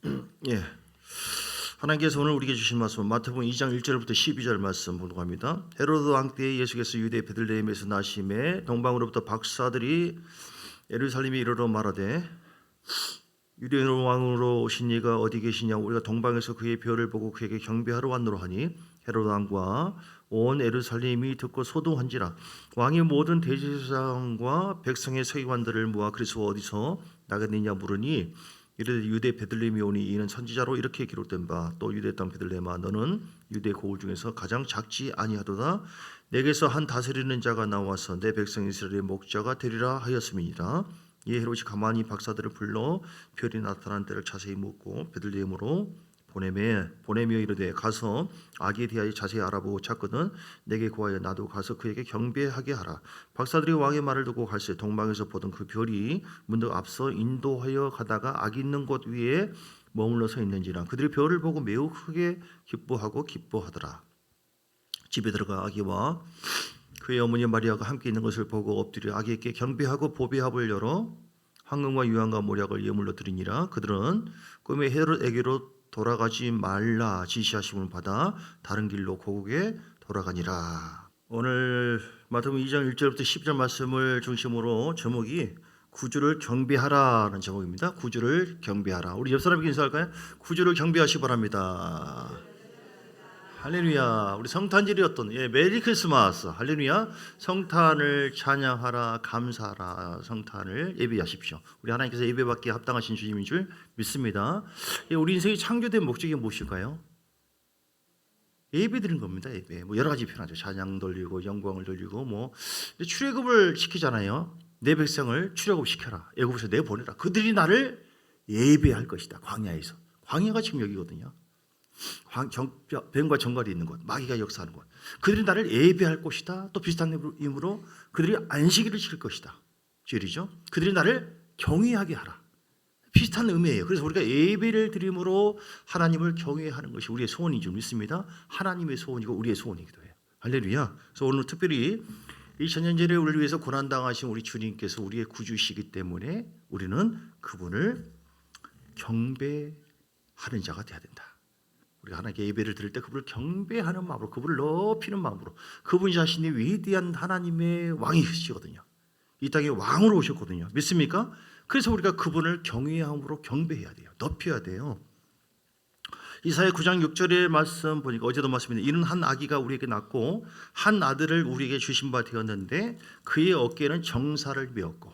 예. 하나님께서 오늘 우리에게 주신 말씀은 마태복음 2장 1절부터 12절 말씀 보도록 합니다. 헤로드 왕 때에 예수께서 유대 베들레헴에서 나심에 동방으로부터 박사들이 예루살렘에 이르러 말하되 유대 왕으로 오신 이가 어디 계시냐, 우리가 동방에서 그의 별을 보고 그에게 경배하러 왔노라 하니 헤로드 왕과 온 예루살렘이 듣고 소동한지라. 왕이 모든 대제사장과 백성의 서기관들을 모아 그리스도 어디서 나겠느냐 물으니 이르되 유대 베들레헴이 오니 이는 선지자로 이렇게 기록된 바 또 유대 땅 베들레헴아 너는 유대 고을 중에서 가장 작지 아니하도다. 내게서 한 다스리는 자가 나와서 내 백성 이스라엘의 목자가 되리라 하였음이니라. 이에 헤롯이 가만히 박사들을 불러 별이 나타난 때를 자세히 묻고 베들레헴으로 보내며 이르되 가서 아기에 대하여 자세히 알아보고 찾거든 내게 구하여 나도 가서 그에게 경배하게 하라. 박사들이 왕의 말을 듣고 갈새 동방에서 보던 그 별이 문득 앞서 인도하여 가다가 아기 있는 곳 위에 머물러 서 있는지라. 그들이 별을 보고 매우 크게 기뻐하더라. 집에 들어가 아기와 그의 어머니 마리아가 함께 있는 것을 보고 엎드려 아기에게 경배하고 보배합을 열어 황금과 유황과 모략을 예물로 드리니라. 그들은 꿈에 헤롯에게로 돌아가지 말라 지시하심을 받아 다른 길로 고국에 돌아가니라. 오늘 마태복음 2장 1절부터 10절 말씀을 중심으로 제목이 구주를 경배하라는 제목입니다. 구주를 경배하라. 우리 옆 사람에게 인사할까요? 구주를 경배하시기 바랍니다. 할렐루야. 우리 성탄절이었던 메리 크리스마스. 할렐루야. 성탄을 찬양하라, 감사하라. 성탄을 예배하십시오. 우리 하나님께서 예배받기에 합당하신 주님인 줄 믿습니다. 우리 인생이 창조된 목적이 무엇일까요? 예배 드리는 겁니다. 예배. 여러 가지 표현하죠. 찬양 돌리고 영광을 돌리고 출애굽을 시키잖아요. 내 백성을 출애굽 시켜라. 애굽에서 내보내라. 그들이 나를 예배할 것이다. 광야에서. 광야가 지금 여기거든요. 뱀과 정갈이 있는 곳, 마귀가 역사하는 곳. 그들이 나를 예배할 곳이다. 또 비슷한 의미로 그들이 안식일을 지킬 것이다. 주일이죠. 그들이 나를 경외하게 하라. 비슷한 의미예요. 그래서 우리가 예배를 드림으로 하나님을 경외하는 것이 우리의 소원인 줄 믿습니다. 하나님의 소원이고 우리의 소원이기도 해요. 할렐루야. 그래서 오늘 특별히 이 천년절에 우리를 위해서 고난당하신 우리 주님께서 우리의 구주시기 때문에 우리는 그분을 경배하는 자가 되어야 된다. 우리가 하나님께 예배를 드릴 때 그분을 경배하는 마음으로, 그분을 높이는 마음으로, 그분 자신이 위대한 하나님의 왕이시거든요. 이 땅에 왕으로 오셨거든요. 믿습니까? 그래서 우리가 그분을 경외함으로 경배해야 돼요. 높여야 돼요. 이사야 9장 6절의 말씀 보니까 어제도 말씀했는데 이는 한 아기가 우리에게 낳고 한 아들을 우리에게 주신 바 되었는데 그의 어깨에는 정사를 메었고,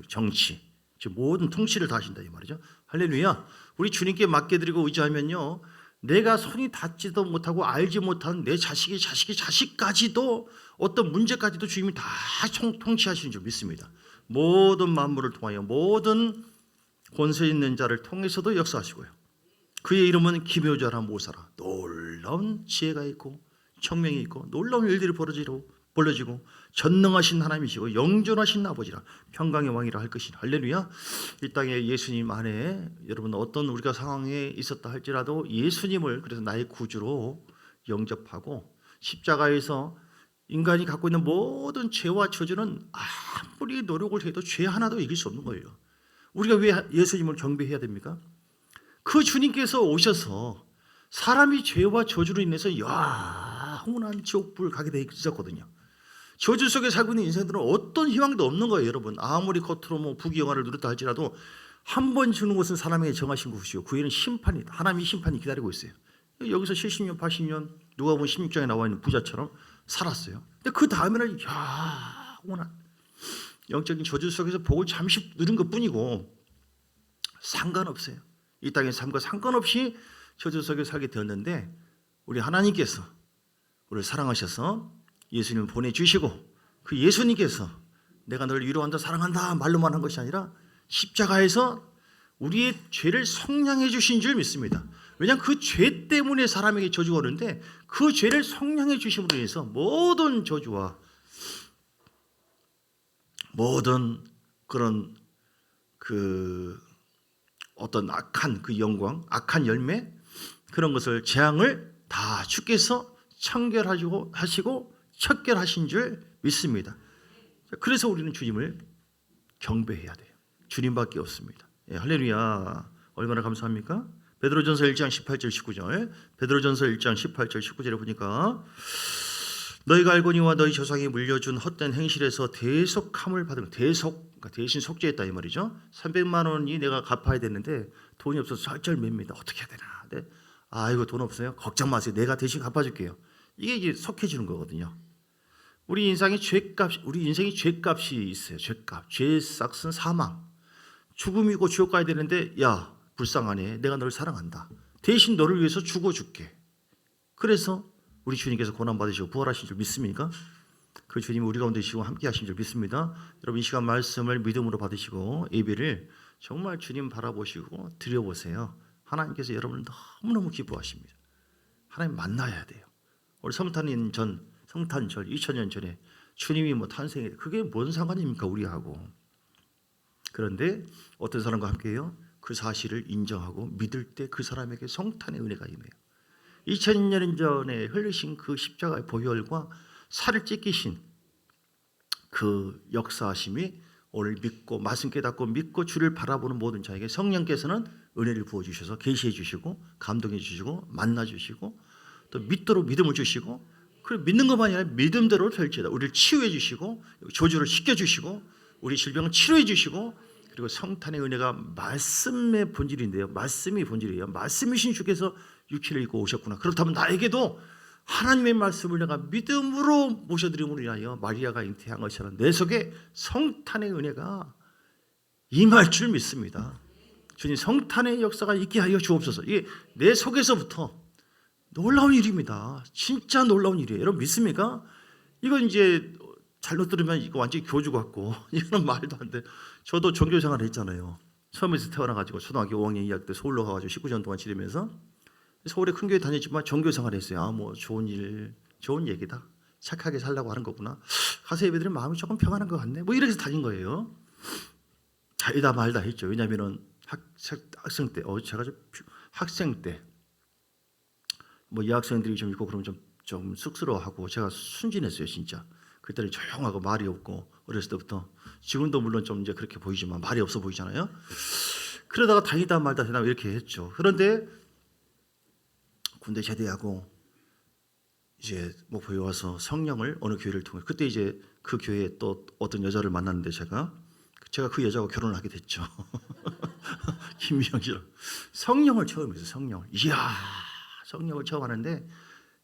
정치, 즉 모든 통치를 다 하신다 이 말이죠. 할렐루야. 우리 주님께 맡겨드리고 의지하면요, 내가 손이 닿지도 못하고 알지 못한 내 자식까지도 어떤 문제까지도 주님이 다 통치하시는 줄 믿습니다. 모든 만물을 통하여 모든 권세 있는 자를 통해서도 역사하시고요. 그의 이름은 기묘자라 모사라. 놀라운 지혜가 있고 청명이 있고 놀라운 일들이 벌어지고 전능하신 하나님이시고 영존하신 아버지라 평강의 왕이라 할 것이라. 할렐루야. 이 땅에 예수님 안에 여러분 어떤 우리가 상황에 있었다 할지라도 예수님을 그래서 나의 구주로 영접하고 십자가에서 인간이 갖고 있는 모든 죄와 저주는 아무리 노력을 해도 죄 하나도 이길 수 없는 거예요. 우리가 왜 예수님을 경배해야 됩니까? 그 주님께서 오셔서 사람이 죄와 저주로 인해서 영원한 지옥불 가게 돼 있었거든요. 저주 속에 살고 있는 인생들은 어떤 희망도 없는 거예요. 여러분 아무리 겉으로 부귀영화를 누렸다 할지라도 한 번 주는 것은 사람에게 정하신 것이요 그 후에는 심판이다. 하나님의 심판이 기다리고 있어요. 여기서 70년 80년 누가 보면 16장에 나와 있는 부자처럼 살았어요. 근데 그 다음에는 영원한 영적인 저주 속에서 복을 잠시 누린 것뿐이고 상관없어요. 이 땅의 삶과 상관없이 저주 속에 살게 되었는데 우리 하나님께서 우리를 사랑하셔서 예수님을 보내주시고 그 예수님께서 내가 너를 위로한다 사랑한다 말로만 한 것이 아니라 십자가에서 우리의 죄를 속량해 주신 줄 믿습니다. 왜냐하면 그 죄 때문에 사람에게 저주가 오는데 그 죄를 속량해 주심으로 인해서 모든 저주와 모든 그런 어떤 악한 그 영광, 악한 그런 것을 재앙을 다 주께서 하시고 척결하신 줄 믿습니다. 그래서 우리는 주님을 경배해야 돼요. 주님밖에 없습니다. 할렐루야. 얼마나 감사합니까? 베드로전서 1장 18절 19절. 베드로전서 1장 18절 19절에 보니까 너희가 알거니와 너희 조상이 물려준 헛된 행실에서 대속함을 받은 그러니까 대신 속죄했다 이 말이죠. 300만 원이 내가 갚아야 되는데 돈이 없어서 절절맵니다. 어떻게 해야 되나? 네. 이거 돈 없어요? 걱정 마세요. 내가 대신 갚아줄게요. 이게 이제 속해지는 거거든요. 우리 인생이 죄값이 있어요. 죄값. 죄의 싹은 사망. 죽음이고 지옥 가야 되는데 야 불쌍하네. 내가 너를 사랑한다. 대신 너를 위해서 죽어줄게. 그래서 우리 주님께서 고난 받으시고 부활하신 줄 믿습니까? 그 주님이 우리 가운데 계시고 함께 하신 줄 믿습니다. 여러분 이 시간 말씀을 믿음으로 받으시고 예배를 정말 주님 바라보시고 드려보세요. 하나님께서 여러분을 너무너무 기뻐하십니다. 하나님 만나야 돼요. 우리 성탄절 2000년 전에 주님이 탄생해 그게 뭔 상관입니까 우리하고. 그런데 어떤 사람과 함께해요? 그 사실을 인정하고 믿을 때 그 사람에게 성탄의 은혜가 임해요. 2000년 전에 흘리신 그 십자가의 보혈과 살을 찢기신 그 역사하심이 오늘 믿고 말씀 깨닫고 믿고 주를 바라보는 모든 자에게 성령께서는 은혜를 부어주셔서 계시해 주시고 감동해 주시고 만나 주시고 또 믿도록 믿음을 주시고 그리고 믿는 것만이 아니라 믿음대로 될지어다 우리를 치유해 주시고 조주를 시켜주시고 우리 질병을 치료해 주시고 그리고 성탄의 은혜가 말씀의 본질인데요. 말씀이 본질이에요. 말씀이신 주께서 육체를 입고 오셨구나. 그렇다면 나에게도 하나님의 말씀을 내가 믿음으로 모셔드림으로 인하여 마리아가 잉태한 것처럼 내 속에 성탄의 은혜가 임할 줄 믿습니다. 주님 성탄의 역사가 있게 하여 주옵소서. 이게 내 속에서부터 놀라운 일입니다. 진짜 놀라운 일이에요. 여러분 믿습니까? 이건 이제 잘못 들으면 이거 완전히 교주 같고 이거는 말도 안 돼. 저도 종교생활을 했잖아요. 처음에서 태어나가지고 초등학교 5학년 2학년 때 서울로 가가지고 19년 동안 지내면서 서울에 큰 교회 다녔지만 종교생활을 했어요. 좋은 일, 좋은 얘기다. 착하게 살려고 하는 거구나. 가서 예배드리면 마음이 조금 평안한 것 같네. 이렇게 해서 다닌 거예요. 자이다 말다 했죠. 왜냐하면 학생 때, 제가 학생 때 여학생들이 좀 있고 그러면 좀 쑥스러워하고 제가 순진했어요, 진짜. 그때는 조용하고 말이 없고 어렸을 때부터 지금도 물론 좀 이제 그렇게 보이지만 말이 없어 보이잖아요. 그러다가 다니다 말다 되나 이렇게 했죠. 그런데 군대 제대하고 이제 목포에 와서 성령을 어느 교회를 통해 그때 이제 그 교회에 또 어떤 여자를 만났는데 제가 그 여자하고 결혼을 하게 됐죠. 김미영이랑 성령을 처음 했어요. 성령을. 이야 성령을 처음 하는데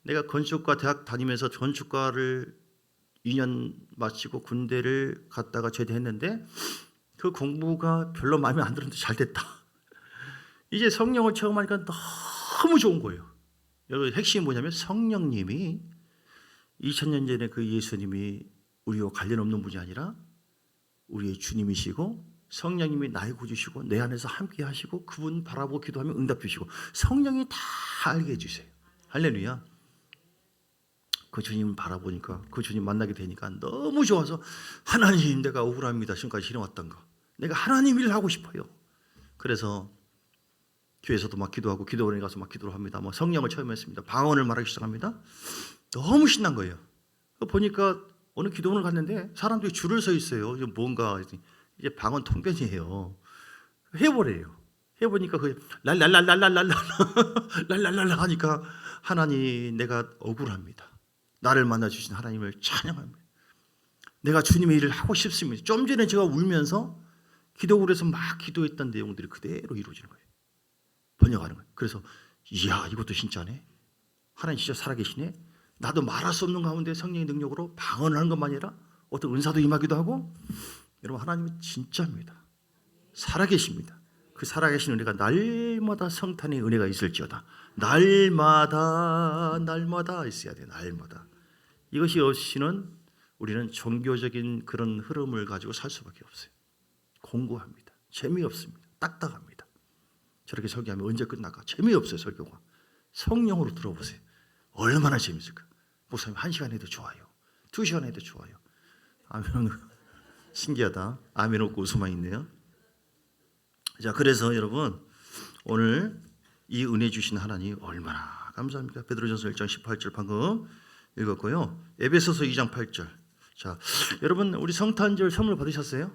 내가 건축과 대학 다니면서 건축과를 2년 마치고 군대를 갔다가 제대했는데 그 공부가 별로 마음에 안 들었는데 잘 됐다. 이제 성령을 처음 하니까 너무 좋은 거예요. 여러분 핵심이 뭐냐면 성령님이 2000년 전에 그 예수님이 우리와 관련 없는 분이 아니라 우리의 주님이시고 성령님이 나의 구주시고 내 안에서 함께 하시고 그분 바라보고 기도하면 응답 주시고 성령이 다 알게 해주세요. 할렐루야. 그 주님 바라보니까 그 주님 만나게 되니까 너무 좋아서 하나님 내가 억울합니다. 지금까지 해왔던 거 내가 하나님 일을 하고 싶어요. 그래서 교회에서도 막 기도하고 기도원에 가서 막 기도를 합니다. 성령을 처음 했습니다. 방언을 말하기 시작합니다. 너무 신난 거예요. 보니까 어느 기도원을 갔는데 사람들이 줄을 서 있어요. 뭔가 이제 방언 통변이에요. 해보래요. 해보니까 그 랄랄랄랄랄랄랄 랄랄랄라 하니까 하나님 내가 억울합니다. 나를 만나주신 하나님을 찬양합니다. 내가 주님의 일을 하고 싶습니다. 좀 전에 제가 울면서 기도굴에서 막 기도했던 내용들이 그대로 이루어지는 거예요. 번역하는 거예요. 그래서 이야 이것도 진짜네. 하나님 진짜 살아계시네. 나도 말할 수 없는 가운데 성령의 능력으로 방언을 하는 것만 아니라 어떤 은사도 임하기도 하고 여러분 하나님은 진짜입니다. 살아계십니다. 그 살아계신 은혜가 날마다 성탄의 은혜가 있을지어다. 날마다 있어야 돼요. 날마다. 이것이 없이는 우리는 종교적인 그런 흐름을 가지고 살 수밖에 없어요. 공고합니다. 재미없습니다. 딱딱합니다. 저렇게 설교하면 언제 끝날까? 재미없어요. 설교가. 성령으로 들어보세요. 얼마나 재밌을까? 목사님 1시간 해도 좋아요. 2시간 해도 좋아요. 아멘. 신기하다. 아멘 없고 웃음만 있네요. 자, 그래서 여러분 오늘 이 은혜 주신 하나님 얼마나 감사합니까? 베드로전서 1장 18절 방금 읽었고요. 에베소서 2장 8절. 자, 여러분 우리 성탄절 선물 받으셨어요?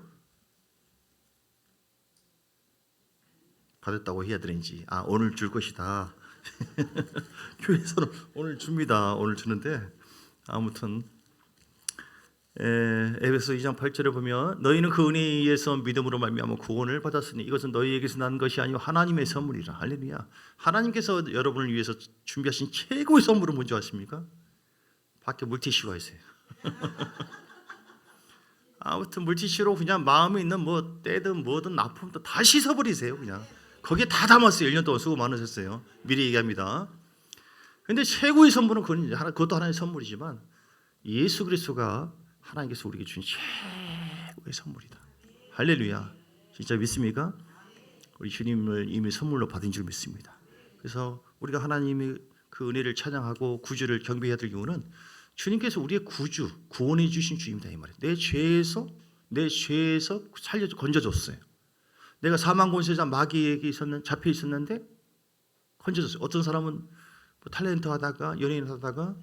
받았다고 해야 되는지. 오늘 줄 것이다. 교회에서는 오늘 줍니다. 오늘 주는데 아무튼 에베소 2장 8절에 보면 너희는 그 은혜에 의해서 믿음으로 말미암아 구원을 받았으니 이것은 너희에게서 난 것이 아니요 하나님의 선물이라. 할렐루야. 하나님께서 여러분을 위해서 준비하신 최고의 선물은 뭔지 아십니까? 밖에 물티슈가 있어요. 아무튼 물티슈로 그냥 마음에 있는 뭐 때든 뭐든 아픔도 다 씻어버리세요. 그냥 거기에 다 담았어요. 1년 동안 수고 많으셨어요. 미리 얘기합니다. 근데 최고의 선물은 그것도 하나의 선물이지만 예수 그리스도가 하나님께서 우리에게 준 최고의 선물이다. 할렐루야. 진짜 믿습니까? 우리 주님을 이미 선물로 받은 줄 믿습니다. 그래서 우리가 하나님의 그 은혜를 찬양하고 구주를 경배해야 될 이유는 주님께서 우리의 구주, 구원해 주신 주입니다. 이 말이에요. 내 죄에서 건져줬어요. 내가 사망 권세자 마귀에게 잡혀 있었는데 건져줬어요. 어떤 사람은 뭐 탤런트 하다가 연예인 하다가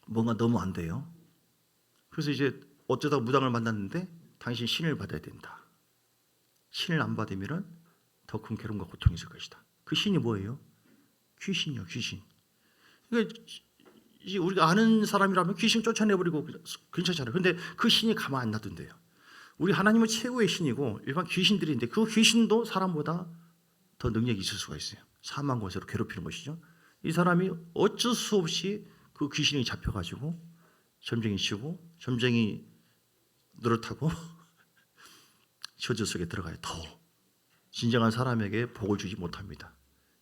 뭔가 너무 안 돼요. 그래서 이제 어쩌다 무당을 만났는데 당신 신을 받아야 된다. 신을 안 받으면 더 큰 괴로움과 고통이 있을 것이다. 그 신이 뭐예요? 귀신이요, 귀신. 그러니까 우리가 아는 사람이라면 귀신 쫓아내버리고 괜찮잖아요. 그런데 그 신이 가만 안 놔둔대요. 우리 하나님은 최고의 신이고 일반 귀신들인데 그 귀신도 사람보다 더 능력이 있을 수가 있어요. 사망 권세로 괴롭히는 것이죠. 이 사람이 어쩔 수 없이 그 귀신이 잡혀가지고 점쟁이 치고 점쟁이 노릇하고 저주 속에 들어가요. 더 진정한 사람에게 복을 주지 못합니다.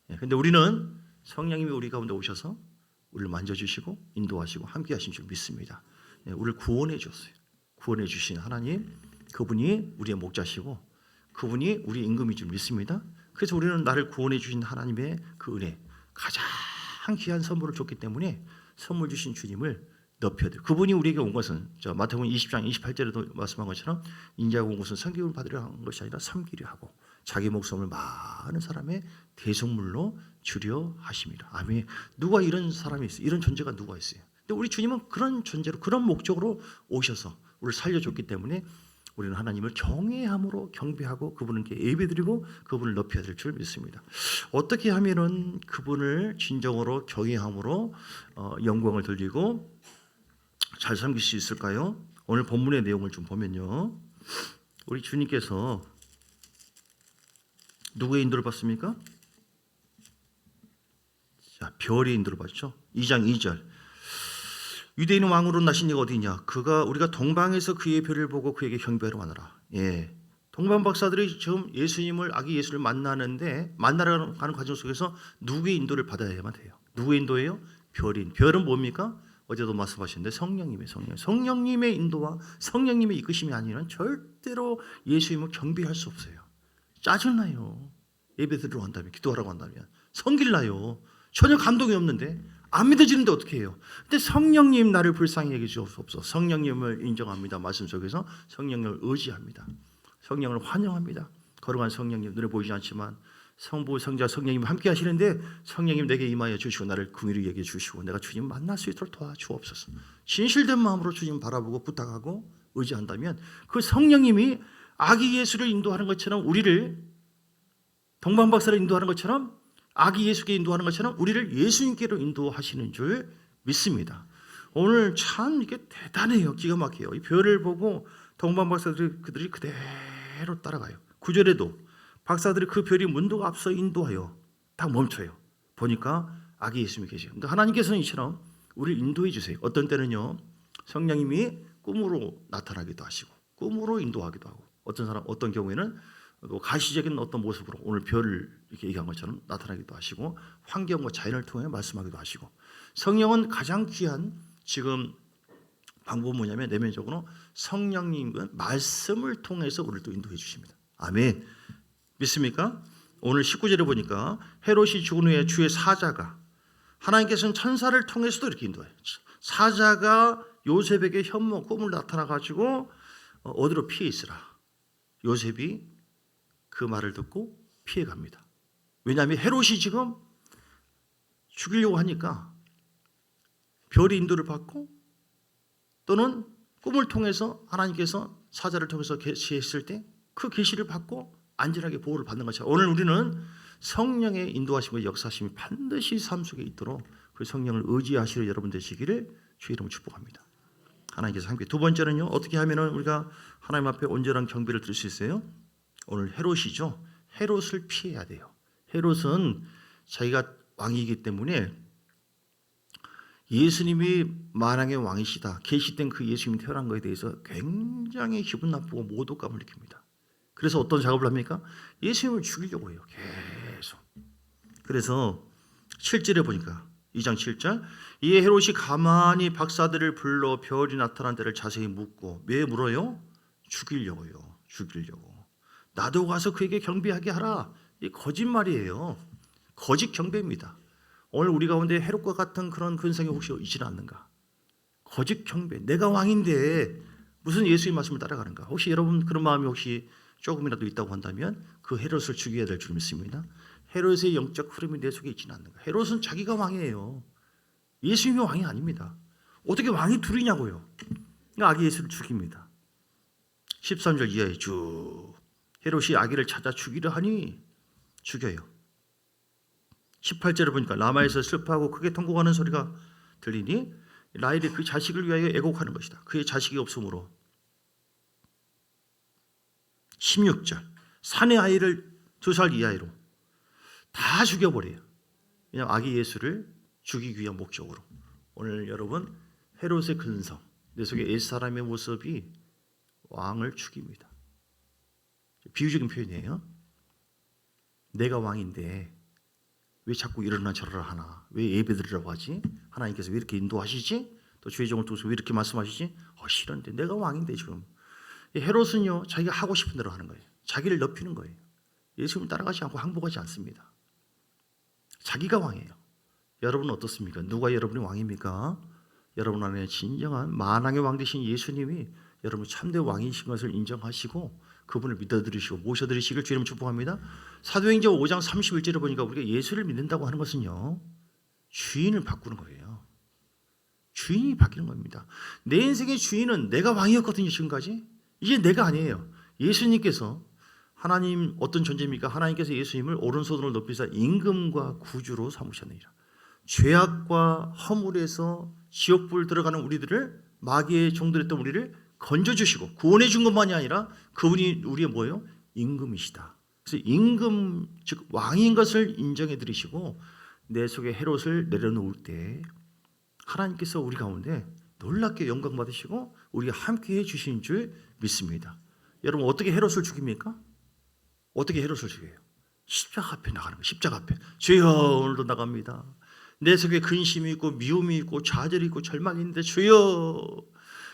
그런데 우리는 성령님이 우리 가운데 오셔서 우리를 만져주시고 인도하시고 함께하신 줄 믿습니다. 우리를 구원해 주셨어요. 구원해 주신 하나님, 그분이 우리의 목자시고 그분이 우리의 임금인 줄 믿습니다. 그래서 우리는 나를 구원해 주신 하나님의 그 은혜, 가장 귀한 선물을 줬기 때문에 선물 주신 주님을 높여야 돼요. 그분이 우리에게 온 것은 마태복음 20장 28절에도 말씀한 것처럼 인자가 온 것은 선기를 받으려 한 것이 아니라 섬기려 하고 자기 목숨을 많은 사람의 대속물로 주려 하심이라. 아멘. 누가 이런 사람이 있어요? 이런 존재가 누가 있어요? 근데 우리 주님은 그런 존재로 그런 목적으로 오셔서 우리를 살려줬기 때문에 우리는 하나님을 경외함으로 경배하고 그분께 예배드리고 그분을 높여야 될 줄 믿습니다. 어떻게 하면은 그분을 진정으로 경외함으로 영광을 돌리고 잘 섬길 수 있을까요? 오늘 본문의 내용을 좀 보면요, 우리 주님께서 누구의 인도를 받습니까? 자, 별의 인도를 받죠. 2장 2절. 유대인 왕으로 나신 이가 어디 있냐? 우리가 동방에서 그의 별을 보고 그에게 경배하러 가느라. 동방 박사들이 지금 예수님을 아기 예수를 만나러 가는 과정 속에서 누구의 인도를 받아야만 돼요. 누구의 인도예요? 별은 뭡니까? 어제도 말씀하셨는데 성령님의 인도와 성령님의 이끄심이 아니면 절대로 예수님을 경배할 수 없어요. 짜증나요. 예배 드리러 간다면, 기도하러 간다면 성길나요. 전혀 감동이 없는데 안 믿어지는데 어떻게 해요? 근데 성령님 나를 불쌍히 여기지 없어. 성령님을 인정합니다. 말씀 속에서 성령님을 의지합니다. 성령을 환영합니다. 거룩한 성령님, 눈에 보이지 않지만 성부, 성자, 성령님 함께 하시는데 성령님 내게 임하여 주시고 나를 긍휼히 여겨 주시고 내가 주님 만날 수 있도록 도와주옵소서. 진실된 마음으로 주님 바라보고 부탁하고 의지한다면 그 성령님이 아기 예수를 인도하는 것처럼 우리를 동방박사를 인도하는 것처럼 아기 예수께 인도하는 것처럼 우리를 예수님께로 인도하시는 줄 믿습니다. 오늘 참 이게 대단해요. 기가 막혀요. 이 별을 보고 동방박사들이 그들이 그대로 따라가요. 9절에도 박사들이 그 별이 문도가 앞서 인도하여 딱 멈춰요. 보니까 아기 예수님이 계세요. 그러니까 하나님께서는 이처럼 우리를 인도해 주세요. 어떤 때는요, 성령님이 꿈으로 나타나기도 하시고 꿈으로 인도하기도 하고 어떤 경우에는 가시적인 어떤 모습으로 오늘 별을 이렇게 얘기한 것처럼 나타나기도 하시고 환경과 자연을 통해 말씀하기도 하시고 성령은 가장 귀한 지금 방법은 뭐냐면 내면적으로 성령님은 말씀을 통해서 우리를 또 인도해 주십니다. 아멘. 믿습니까? 오늘 19절에 보니까 헤롯이 죽은 후에 주의 사자가 하나님께서는 천사를 통해서도 이렇게 인도해요. 사자가 요셉에게 현몽 꿈을 나타나가지고 어디로 피해 있으라. 요셉이 그 말을 듣고 피해갑니다. 왜냐하면 헤롯이 지금 죽이려고 하니까 별의 인도를 받고 또는 꿈을 통해서 하나님께서 사자를 통해서 계시했을 때 그 계시를 받고 안전하게 보호를 받는 것처럼 오늘 우리는 성령의 인도하심과 역사하심이 반드시 삶 속에 있도록 그 성령을 의지하시는 여러분 되시기를 주의 이름으로 축복합니다. 하나님께서 함께. 두 번째는요, 어떻게 하면 우리가 하나님 앞에 온전한 경배를 드릴 수 있어요? 오늘 헤롯이죠. 헤롯을 피해야 돼요. 헤롯은 자기가 왕이기 때문에 예수님이 만왕의 왕이시다, 계시된 그 예수님이 태어난 것에 대해서 굉장히 기분 나쁘고 모독감을 느낍니다. 그래서 어떤 작업을 합니까? 예수님을 죽이려고 해요. 계속. 그래서 7절에 보니까 2장 7절, 이에 헤롯이 가만히 박사들을 불러 별이 나타난 데를 자세히 묻고, 왜 물어요? 죽이려고요. 죽이려고. 나도 가서 그에게 경배하게 하라. 이 거짓말이에요. 거짓 경배입니다. 오늘 우리 가운데 헤롯과 같은 그런 근성이 혹시 있지는 않는가? 거짓 경배. 내가 왕인데 무슨 예수의 말씀을 따라가는가? 혹시 여러분 그런 마음이 혹시 조금이라도 있다고 한다면 그 헤롯을 죽여야 될 줄 믿습니다. 헤롯의 영적 흐름이 내 속에 있지는 않는가? 헤롯은 자기가 왕이에요. 예수님이 왕이 아닙니다. 어떻게 왕이 둘이냐고요? 아기 예수를 죽입니다. 13절 이하에 쭉 헤롯이 아기를 찾아 죽이려 하니 죽여요. 18절을 보니까 라마에서 슬퍼하고 크게 통곡하는 소리가 들리니 라헬이 그 자식을 위하여 애곡하는 것이다. 그의 자식이 없으므로. 16절 사내 아이를 2살 이하로 다 죽여버려요. 왜냐하면 아기 예수를 죽이기 위한 목적으로. 오늘 여러분 헤롯의 근성, 내 속에 옛사람의 모습이 왕을 죽입니다. 비유적인 표현이에요. 내가 왕인데 왜 자꾸 이러나 저러나 하나? 왜 예배드리라고 하지? 하나님께서 왜 이렇게 인도하시지? 또 주의 종을 통해서 왜 이렇게 말씀하시지? 싫은데 내가 왕인데 지금. 헤롯은요, 자기가 하고 싶은 대로 하는 거예요. 자기를 높이는 거예요. 예수님을 따라가지 않고 항복하지 않습니다. 자기가 왕이에요. 여러분은 어떻습니까? 누가 여러분의 왕입니까? 여러분 안에 진정한 만왕의 왕 되신 예수님이 여러분 참된 왕이신 것을 인정하시고 그분을 믿어드리시고 모셔드리시길 주님 축복합니다. 사도행전 5장 31절에 보니까 우리가 예수를 믿는다고 하는 것은요, 주인을 바꾸는 거예요. 주인이 바뀌는 겁니다. 내 인생의 주인은 내가 왕이었거든요. 지금까지. 이제 내가 아니에요. 예수님께서, 하나님 어떤 존재입니까? 하나님께서 예수님을 오른손으로 높이사 임금과 구주로 삼으셨느니라. 죄악과 허물에서 지옥불 들어가는 우리들을, 마귀의 종들했던 우리를 건져주시고 구원해 준 것만이 아니라 그분이 우리의 뭐예요? 임금이시다. 그래서 임금, 즉 왕인 것을 인정해 드리시고 내 속에 헤롯을 내려놓을 때 하나님께서 우리 가운데 놀랍게 영광 받으시고 우리가 함께 해 주신 줄 믿습니다. 여러분 어떻게 헤롯을 죽입니까? 어떻게 헤롯을 죽여요? 십자가 앞에 나가는 거예요. 십자가 앞에. 주여, 오늘도 나갑니다. 내 속에 근심이 있고 미움이 있고 좌절이 있고 절망이 있는데 주여,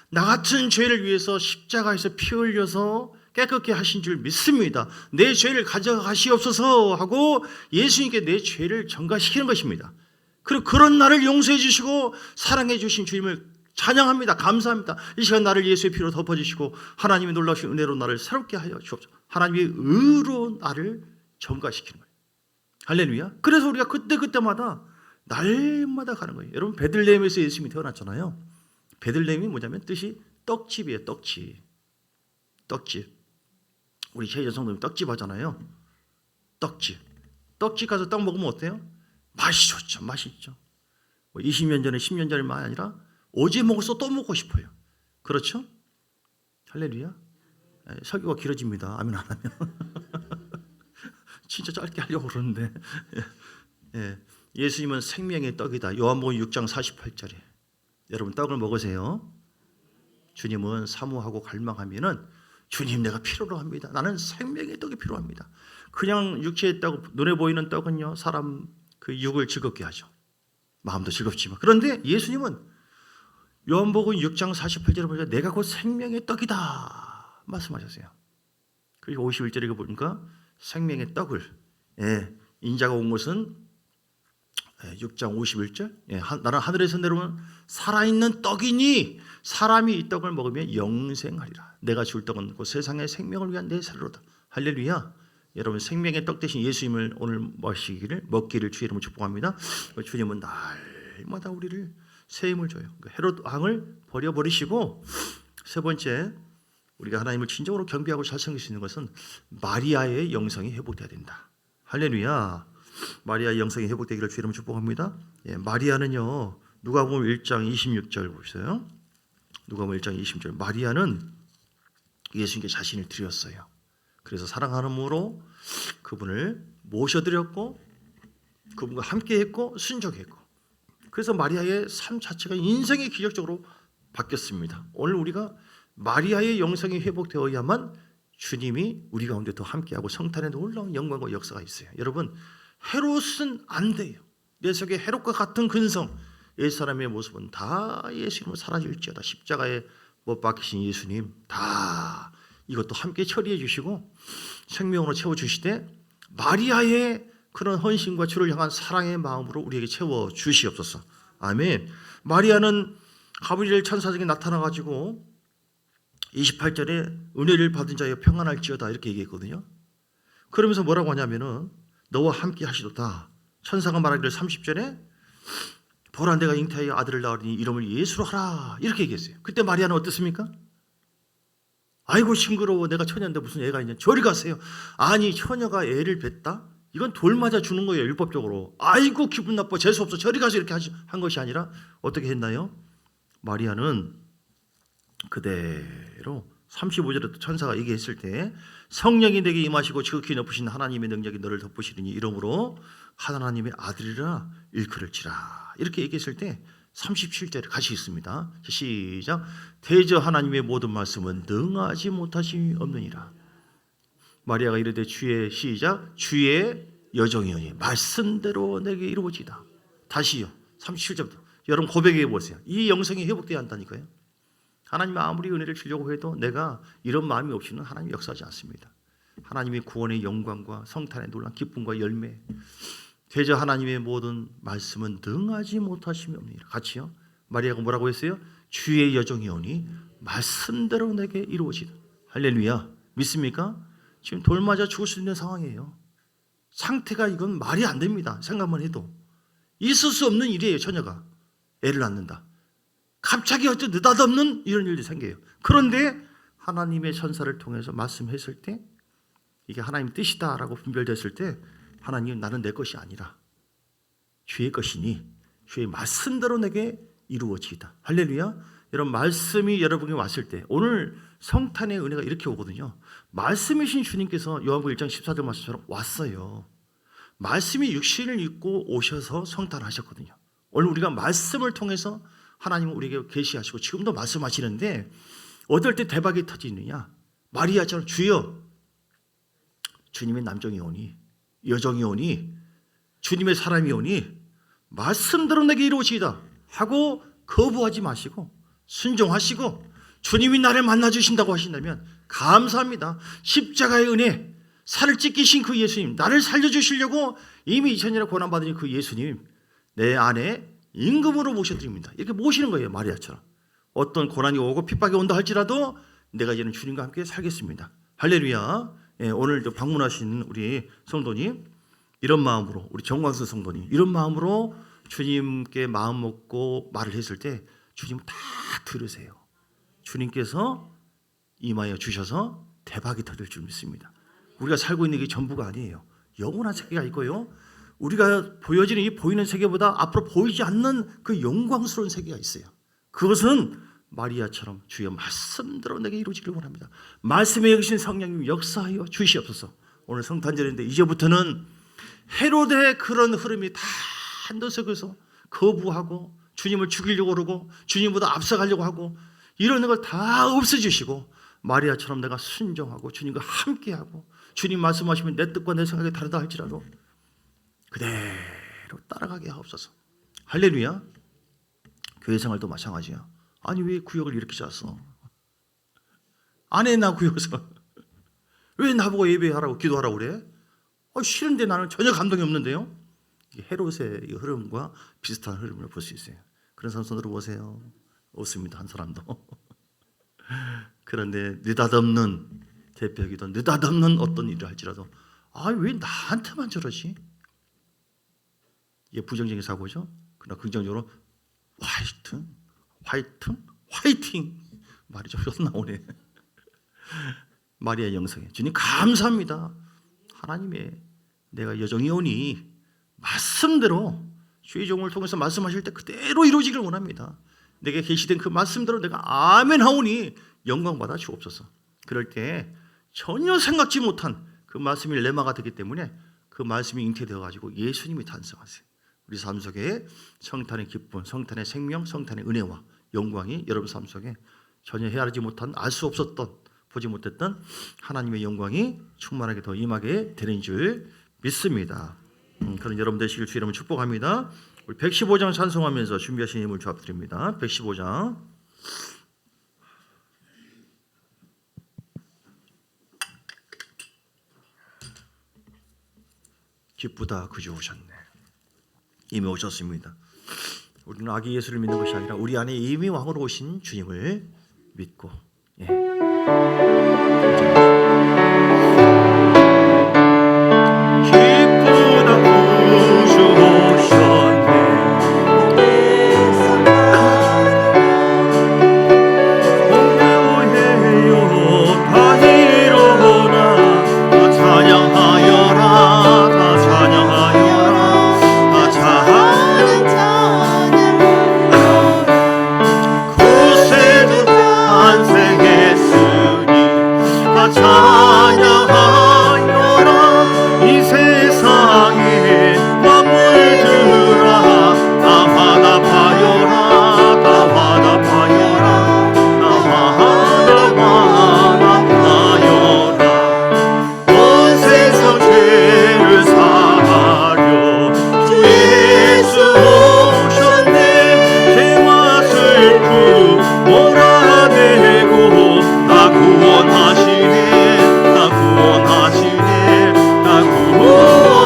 나 같은 죄를 위해서 십자가에서 피 흘려서 깨끗게 하신 줄 믿습니다. 내 죄를 가져가시옵소서 하고 예수님께 내 죄를 전가시키는 것입니다. 그리고 그런 나를 용서해 주시고 사랑해 주신 주님을 찬양합니다. 감사합니다. 이 시간 나를 예수의 피로 덮어주시고 하나님의 놀라우신 은혜로 나를 새롭게 하여 주옵소서. 하나님의 의로 나를 전가시키는 거예요. 할렐루야. 그래서 우리가 그때마다 날마다 가는 거예요. 여러분 베들레헴에서 예수님이 태어났잖아요. 베들레헴이 뭐냐면 뜻이 떡집이에요. 떡집. 떡집. 우리 최희전 성도님 떡집 하잖아요. 떡집. 떡집 가서 떡 먹으면 어때요? 맛이 좋죠. 맛있죠. 20년 전에 10년 전에만 아니라 어제 먹어서 또 먹고 싶어요. 그렇죠? 할렐루야. 설교가 길어집니다. 아멘 안 하면. 진짜 짧게 하려고 그러는데. 예수님은 생명의 떡이다. 요한복음 6장 48절에. 여러분 떡을 먹으세요. 주님은 사모하고 갈망하면은 주님 내가 필요로 합니다. 나는 생명의 떡이 필요합니다. 그냥 육체의 떡, 눈에 보이는 떡은요 사람 그 육을 즐겁게 하죠. 마음도 즐겁지만. 그런데 예수님은 요한복음 6장 48절에 보니까 내가 곧 생명의 떡이다 말씀하셨어요. 그리고 51절에 보니까 생명의 떡을, 인자가 온 것은 6장 51절, 나는 하늘에서 내려오는 살아있는 떡이니 사람이 이 떡을 먹으면 영생하리라. 내가 줄 떡은 곧 세상의 생명을 위한 내 살로다. 할렐루야. 여러분 생명의 떡 대신 예수님을 오늘 먹기를 주의 이름으로 축복합니다. 주님은 날마다 우리를 새 힘을 줘요. 헤롯 왕을 버려버리시고 세 번째 우리가 하나님을 진정으로 경배하고 잘 섬길 수 있는 것은 마리아의 영성이 회복돼야 된다. 할렐루야. 마리아의 영성이 회복되기를 주의 이름으로 축복합니다. 예, 마리아는요. 누가복음 1장 26절 보세요. 누가복음 1장 26절. 마리아는 예수님께 자신을 드렸어요. 그래서 사랑하는으로 그분을 모셔드렸고 그분과 함께했고 순종했고 그래서 마리아의 삶 자체가 인생의 기적적으로 바뀌었습니다. 오늘 우리가 마리아의 영성이 회복되어야만 주님이 우리 가운데 더 함께하고 성탄의 놀라운 영광과 역사가 있어요. 여러분 헤롯은 안 돼요. 내 속에 헤롯과 같은 근성 옛사람의 모습은 다 예수님으로 사라질지어다. 십자가에 못 박히신 예수님 다 이것도 함께 처리해 주시고 생명으로 채워주시되 마리아의 그런 헌신과 주를 향한 사랑의 마음으로 우리에게 채워 주시옵소서. 아멘. 마리아는 가브리엘 천사에게 나타나가지고 28절에 은혜를 받은 자여 평안할지어다 이렇게 얘기했거든요. 그러면서 뭐라고 하냐면은 너와 함께 하시도다. 천사가 말하기를 30절에 보라 내가 잉태하여 아들을 낳으니 이름을 예수로 하라 이렇게 얘기했어요. 그때 마리아는 어땠습니까? 아이고 징그러워 내가 처녀인데 무슨 애가 있냐 저리 가세요. 아니 처녀가 애를 뱉다? 이건 돌 맞아 주는 거예요. 율법적으로. 아이고 기분 나빠 재수없어 저리 가서 이렇게 한 것이 아니라 어떻게 했나요? 마리아는 그대로 35절에 천사가 얘기했을 때 성령이 내게 임하시고 지극히 높으신 하나님의 능력이 너를 덮으시리니 이러므로 하나님의 아들이라 일컬을지라 이렇게 얘기했을 때 37절에 같이 있습니다. 시작. 대저 하나님의 모든 말씀은 능하지 못하심이 없느니라. 마리아가 이르되 주의 시작 주의 여정이오니 말씀대로 내게 이루어지다. 다시요. 37절부터 여러분 고백해 보세요. 이 영성이 회복돼야 한다니까요. 하나님 아무리 은혜를 주려고 해도 내가 이런 마음이 없이는 하나님 역사하지 않습니다. 하나님의 구원의 영광과 성탄의 놀라운 기쁨과 열매 대저 하나님의 모든 말씀은 능하지 못하심이 없느니라. 같이요. 마리아가 뭐라고 했어요? 주의 여정이오니 말씀대로 내게 이루어지다. 할렐루야. 믿습니까? 지금 돌 맞아 죽을 수 있는 상황이에요. 상태가 이건 말이 안 됩니다. 생각만 해도. 있을 수 없는 일이에요. 처녀가 애를 낳는다. 갑자기 어째 느닷없는 이런 일이 생겨요. 그런데 하나님의 천사를 통해서 말씀했을 때 이게 하나님의 뜻이다라고 분별됐을 때 하나님은 나는 내 것이 아니라 주의 것이니 주의 말씀대로 내게 이루어지이다. 할렐루야. 여러분 말씀이 여러분에게 왔을 때 오늘 성탄의 은혜가 이렇게 오거든요. 말씀이신 주님께서 요한복음 1장 14절 말씀처럼 왔어요. 말씀이 육신을 입고 오셔서 성탄하셨거든요. 오늘 우리가 말씀을 통해서 하나님은 우리에게 계시하시고 지금도 말씀하시는데 어떨 때 대박이 터지느냐. 마리아처럼 주여 주님의 남종이 오니 여정이 오니 주님의 사람이 오니 말씀대로 내게 이루어지이다 하고 거부하지 마시고 순종하시고 주님이 나를 만나주신다고 하신다면 감사합니다. 십자가의 은혜 살을 찢기신 그 예수님 나를 살려주시려고 이미 2000년에 고난받으신 그 예수님 내 안에 임금으로 모셔드립니다. 이렇게 모시는 거예요. 마리아처럼. 어떤 고난이 오고 핍박이 온다 할지라도 내가 이제는 주님과 함께 살겠습니다. 할렐루야. 예, 오늘 방문하신 우리 성도님 이런 마음으로 우리 정광수 성도님 이런 마음으로 주님께 마음 먹고 말을 했을 때 주님 다 들으세요. 주님께서 임하여 주셔서 대박이 터질 줄 믿습니다. 우리가 살고 있는 게 전부가 아니에요. 영원한 세계가 있고요. 우리가 보여지는 이 보이는 세계보다 앞으로 보이지 않는 그 영광스러운 세계가 있어요. 그것은 마리아처럼 주여 말씀대로 내게 이루어지길 원합니다. 말씀에 계신 성령님 역사하여 주시옵소서. 오늘 성탄절인데 이제부터는 헤롯의 그런 흐름이 다 한도석에서 거부하고 주님을 죽이려고 그러고 주님보다 앞서가려고 하고 이러는 걸 다 없애주시고 마리아처럼 내가 순종하고 주님과 함께하고 주님 말씀하시면 내 뜻과 내 생각이 다르다 할지라도 그대로 따라가게 하옵소서. 할렐루야. 교회 생활도 마찬가지야. 아니 왜 구역을 이렇게 짰어? 안 해 나 구역에서. 왜 나보고 예배하라고 기도하라고 그래? 싫은데 나는 전혀 감동이 없는데요. 헤롯의 이 흐름과 비슷한 흐름을 볼 수 있어요. 그런 사람 손으로 보세요. 없습니다. 한 사람도. 그런데 느닷없는 대표이기도 느닷없는 어떤 일을 할지라도 왜 나한테만 저러지? 이게 부정적인 사고죠. 그러나 긍정적으로 화이팅 말이 좀 안 나오네. 마리아 영성에 주님 감사합니다. 하나님의 내가 여정이 오니 말씀대로 주의 종을 통해서 말씀하실 때 그대로 이루어지기를 원합니다. 내게 계시된 그 말씀대로 내가 아멘 하오니 영광 받아 주옵소서. 그럴 때 전혀 생각지 못한 그 말씀이 레마가 되기 때문에 그 말씀이 잉태되어 가지고 예수님이 탄생하세요. 우리 삶 속에 성탄의 기쁨, 성탄의 생명, 성탄의 은혜와 영광이 여러분 삶 속에 전혀 헤아리지 못한, 알 수 없었던, 보지 못했던 하나님의 영광이 충만하게 더 임하게 되는 줄 믿습니다. 그런 여러분 되시길 주 이름으로 축복합니다. 우리 115장 찬송하면서 준비하신 힘을 주 앞드립니다. 115장 기쁘다 그저 오셨네. 이미 오셨습니다. 우리는 아기 예수를 믿는 것이 아니라 우리 안에 이미 왕으로 오신 주님을 믿고 기쁘다 구주 오셨네. 오해요 다 이루나 다 찬양하여라 다 찬양하여라 다 구세주 탄생했으니 다 찬양하여라 이 세상에 만물들아 다 화답하여라 다 화답하여라 다 화답하여라 온 세상 죄를 사하려 주 예수 오셨네. 죄와 슬픔 몰아내고 다 구원하시네. 다 구원하시네. 다 구원하시네.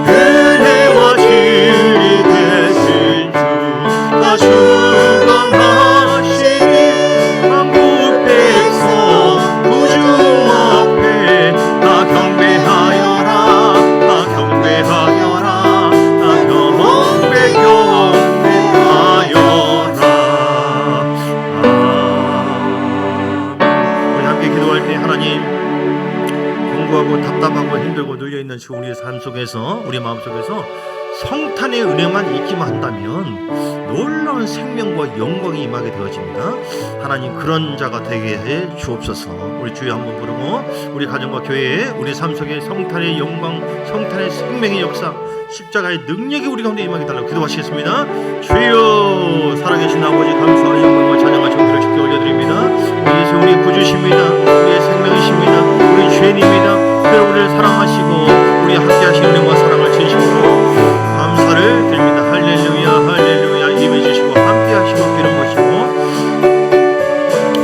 은혜와 진리 되신 주다 주관하시니 한국 백성 구주 앞에 다 경배하여라 다 경배하여라 다 경배하여라. 우리 함께 기도할 때 하나님, 공부하고 답답하고 힘들고 눌려있는 우리의 삶 속에서, 우리 마음 속에서 성탄의 은혜만 있기만 한다면 놀라운 생명과 영광이 임하게 되어집니다. 하나님, 그런 자가 되게 해 주옵소서. 우리 주여 한번 부르고 우리 가정과 교회에 우리 삶 속에 성탄의 영광, 성탄의 생명의 역사, 십자가의 능력이 우리 가운데 임하게 달라고 기도하시겠습니다. 주여, 살아계신 아버지, 감사와 영광과 찬양과 존귀를 주께 올려드립니다. 우리 예수 우리 구주십니다. 우리의 생명이십니다. 우리 주님입니다. 그래서 우리를 사랑하시고 우리 함께하신 은혜와 사랑을 진심으로 감사를 드립니다. 할렐루야 할렐루야. 임해주시고 함께하시고 기름 부으시고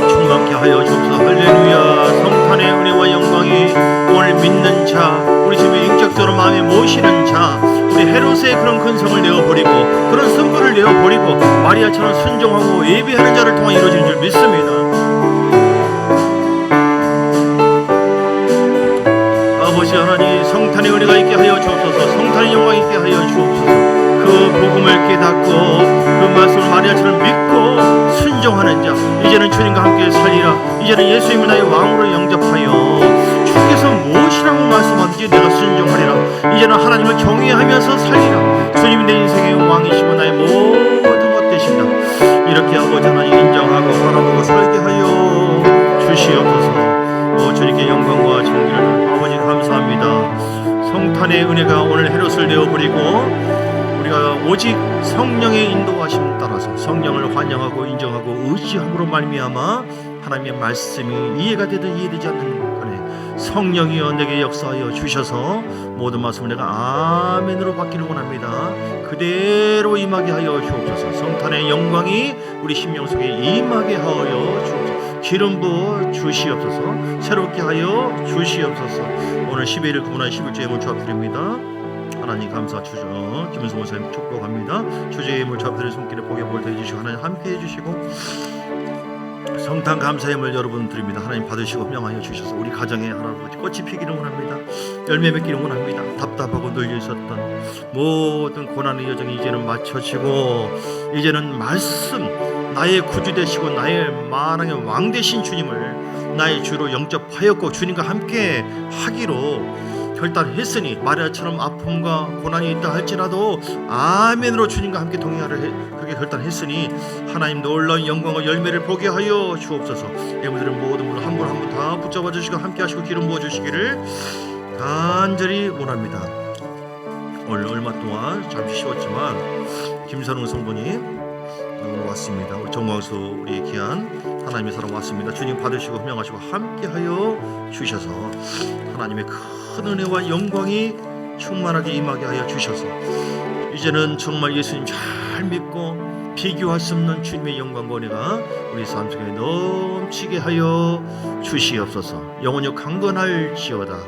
충만케 하여 주옵소서. 할렐루야. 성탄의 은혜와 영광이 오늘 믿는 자, 우리 집에 인격적으로 마음에 모시는 자, 우리 헤롯의 그런 근성을 내어버리고 그런 승부를 내어버리고 마리아처럼 순종하고 예배하는 자를 통해 이루어진 줄 믿습니다. 아버지 하나님, 성탄의 은혜가 있게 하여 주옵소서. 성탄의 영광이 있게 하여 주옵소서. 그 복음을 깨닫고 그 말씀을 마리아처럼 믿고 순종하는 자, 이제는 주님과 함께 살리라. 이제는 예수님을 나의 왕으로 영접하여 주께서 무엇이라고 말씀하든지 내가 순종하리라. 이제는 하나님을 경외하면서 살리라. 주님이 내 인생의 왕이시고 나의 모든 것 되신다. 이렇게 아버지 하나님 인정하고 바라보고 살게 하여 주시옵소서. 주님께 영광과 존귀를. 아버지 감사합니다. 성탄의 은혜가 오늘 헤롯을 내어버리고 우리가 오직 성령의 인도하심 따라서 성령을 환영하고 인정하고 의지함으로 말미암아 하나님의 말씀이 이해가 되든 이해되지 않는 간에 성령이여 내게 역사하여 주셔서 모든 말씀을 내가 아멘으로 받기를 원합니다. 그대로 임하게 하여 주옵소서. 성탄의 영광이 우리 심령 속에 임하게 하여 주옵소서. 기름 부어 주시옵소서. 새롭게 하여 주시옵소서. 오늘 11일 구분한 11주의 예물 주합드립니다. 하나님 감사 주죠. 김은수 목사님 축복합니다. 주제의 예물 주합드릴 손길에 복의 볼 대해주시고 하나님 함께해 주시고 성탄 감사의 예물 여러분 드립니다. 하나님 받으시고 명하여 주셔서 우리 가정에 하나님 꽃이 피기를 원합니다. 열매 맺기를 원합니다. 답답하고 눌려 있었던 모든 고난의 여정이 이제는 맞춰지고 이제는 말씀 나의 구주 되시고 나의 만왕의 왕 되신 주님을 나의 주로 영접하였고 주님과 함께 하기로 결단했으니 마리아처럼 아픔과 고난이 있다 할지라도 아멘으로 주님과 함께 동행하려 그렇게 결단했으니 하나님 놀라운 영광과 열매를 보게 하여 주옵소서. 예물들은 모든 분을 한 분 한 분 다 붙잡아 주시고 함께 하시고 기름 부어 주시기를 간절히 원합니다. 오늘 얼마 동안 잠시 쉬었지만 김선웅 성분이 오늘 왔습니다. 우리 정광수 우리 귀한 하나님의 사랑 왔습니다. 주님 받으시고 흠양하시고 함께하여 주셔서 하나님의 큰 은혜와 영광이 충만하게 임하게 하여 주셔서 이제는 정말 예수님 잘 믿고 비교할 수 없는 주님의 영광과 은혜가 우리 삶 속에 넘치게 하여 주시옵소서. 영원히 강건할지어다.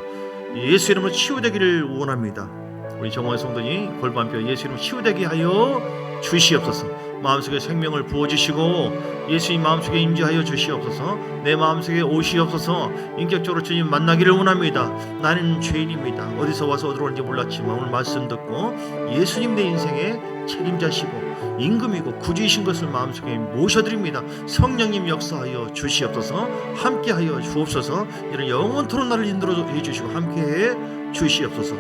예수 이름으로 치유되기를 원합니다. 우리 정원 성도님 골반뼈 예수 이름으로 치유되게 하여 주시옵소서. 마음속에 생명을 부어주시고 예수님 마음속에 임재하여 주시옵소서. 내 마음속에 오시옵소서. 인격적으로 주님 만나기를 원합니다. 나는 죄인입니다. 어디서 와서 어디로 오는지 몰랐지만 오늘 말씀 듣고 예수님 내 인생의 책임자시고 임금이고 구주이신 것을 마음속에 모셔드립니다. 성령님 역사하여 주시옵소서. 함께하여 주옵소서. 이런 영원토록 나를 인도해 주시고 함께해 주시옵소서.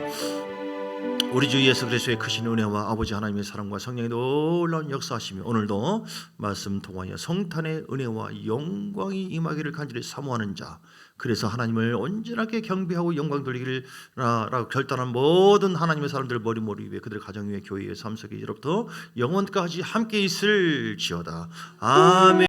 우리 주 예수 그리스도의 크신 은혜와 아버지 하나님의 사랑과 성령의 놀라운 역사하시며 오늘도 말씀 통하여 성탄의 은혜와 영광이 임하기를 간절히 사모하는 자, 그래서 하나님을 온전하게 경배하고 영광 돌리기를 라고 결단한 모든 하나님의 사람들 머리 위에 그들 가정 위에 교회의 삶 속에 이제부터 영원까지 함께 있을지어다. 아멘.